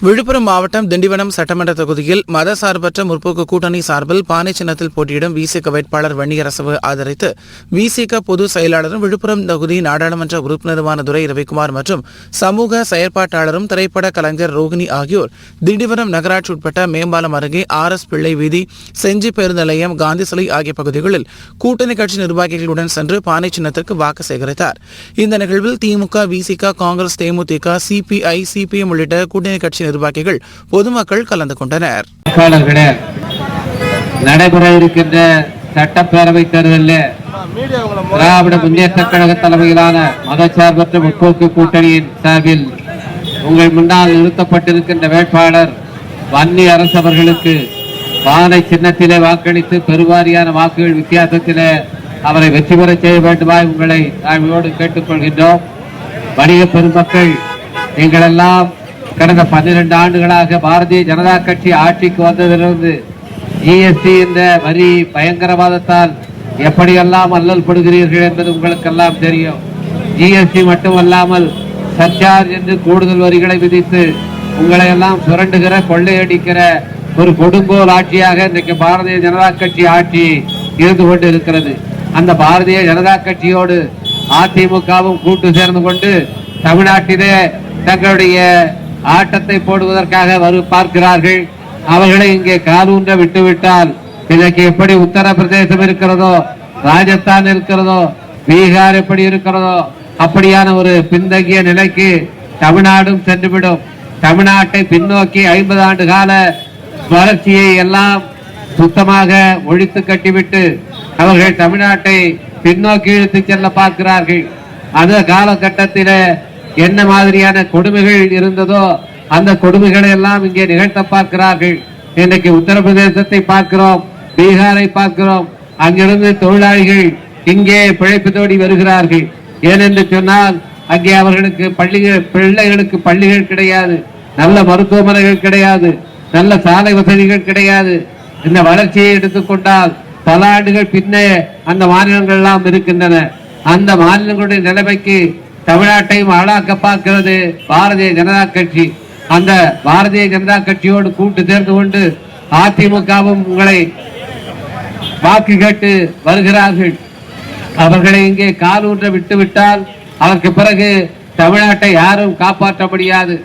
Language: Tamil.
விழுப்புரம் மாவட்டம் திண்டிவனம் சட்டமன்ற தொகுதியில் மதசார்பற்ற முற்போக்கு கூட்டணி சார்பில் பானை சின்னத்தில் போட்டியிடும் விசிக வேட்பாளர் வன்னியரசுவை ஆதரித்து விசிக பொதுச் செயலாளரும் விழுப்புரம் தொகுதி நாடாளுமன்ற உறுப்பினருமான துரை ரவிக்குமார் மற்றும் சமூக செயற்பாட்டாளரும் திரைப்பட கலைஞர் ரோகிணி ஆகியோர் திண்டிவனம் நகராட்சி உட்பட்ட மேம்பாலம் அருகே RS பிள்ளை வீதி, செஞ்சி பேருந்து நிலையம், காந்தி சிலை ஆகிய பகுதிகளில் கூட்டணி கட்சி நிர்வாகிகளுடன் சென்று பானை சின்னத்திற்கு வாக்கு சேகரித்தார். இந்த நிகழ்வில் திமுக, விசிக, காங்கிரஸ், தேமுதிக, CPI, CPM உள்ளிட்ட கூட்டணி கட்சி நிர்வாகிகள், பொதுமக்கள் கலந்து கொண்டனர். நடைபெற இருக்கின்ற சட்டப்பேரவை தேர்தலில் திராவிட முன்னேற்ற கழக தலைமையிலான மதச்சார்பற்ற முற்போக்கு கூட்டணியின் சார்பில் உங்கள் முன்னால் நிறுத்தப்பட்டிருக்கின்ற வேட்பாளர் வன்னியரசு அவர்களுக்கு பானை சின்னத்திலே வாக்களித்து பெருவாரியான வாக்குகள் வித்தியாசத்திலே அவரை வெற்றி பெற செய்ய வேண்டுமாய் உங்களை தாழ்மையோடு கேட்டுக்கொள்கின்றோம். வணிக பெருமக்கள், எங்களெல்லாம் கடந்த 12 ஆண்டுகளாக பாரதிய ஜனதா கட்சி ஆட்சிக்கு வந்ததிலிருந்து GST என்ற வரி பயங்கரவாதத்தால் எப்படியெல்லாம் அல்லல் படுகிறீர்கள் என்பது உங்களுக்கெல்லாம் தெரியும். GST மட்டுமல்லாமல் சர்ச்சார்ஜ் என்று கூடுதல் வரிகளை விதித்து உங்களை எல்லாம் சுரண்டுகிற, கொள்ளையடிக்கிற ஒரு கொடுங்கோல் ஆட்சியாக இன்றைக்கு பாரதிய ஜனதா கட்சி ஆட்சி இருந்து கொண்டு இருக்கிறது. அந்த பாரதிய ஜனதா கட்சியோடு அதிமுகவும் கூட்டு சேர்ந்து கொண்டு தமிழ்நாட்டிலே தங்களுடைய ஆட்டத்தை போடுவதற்காக பார்க்கிறார்கள். அவர்களை இங்கே காலூன்ற விட்டுவிட்டால் இதற்கு எப்படி உத்தரப்பிரதேசம் இருக்கிறதோ, ராஜஸ்தான் இருக்கிறதோ, பீகார் எப்படி இருக்கிறதோ அப்படியான ஒரு பின்தங்கிய நிலைக்கு தமிழ்நாடும் சென்றுவிடும். தமிழ்நாட்டை பின்னோக்கி 50 ஆண்டு கால வளர்ச்சியை எல்லாம் சுத்தமாக ஒழித்து கட்டிவிட்டு அவர்கள் தமிழ்நாட்டை பின்னோக்கி இழுத்து செல்ல பார்க்கிறார்கள். அந்த காலகட்டத்தில் என்ன மாதிரியான கொடுமைகள் இருந்ததோ அந்த கொடுமைகளை எல்லாம் இங்கே நிகழ்த்த பார்க்கிறார்கள். இன்றைக்கு உத்தரப்பிரதேசத்தை பார்க்கிறோம், பீகாரை பார்க்கிறோம். அங்கிருந்து தொழிலாளிகள் இங்கே பிழைப்பு தேடி வருகிறார்கள். ஏனென்று சொன்னால் அங்கே அவர்களுக்கு பிள்ளைகளுக்கு பள்ளிகள் கிடையாது, நல்ல மருத்துவமனைகள் கிடையாது, நல்ல சாலை வசதிகள் கிடையாது. இந்த வளர்ச்சியை எடுத்துக்கொண்டால் பல ஆண்டுகள் பின்னே அந்த மாநிலங்கள் எல்லாம் இருக்கின்றன. அந்த மாநிலங்களுடைய நிலைமைக்கு தமிழ்நாட்டையும் ஆளாக்க பார்க்கிறது பாரதிய ஜனதா கட்சி. அந்த பாரதிய ஜனதா கட்சியோடு கூட்டு சேர்ந்து கொண்டு அதிமுகவும் உங்களை வாக்கு கேட்டு வருகிறார்கள். அவர்களை இங்கே காலூன்ற விட்டுவிட்டால் அதற்கு பிறகு தமிழ்நாட்டை யாரும் காப்பாற்ற முடியாது.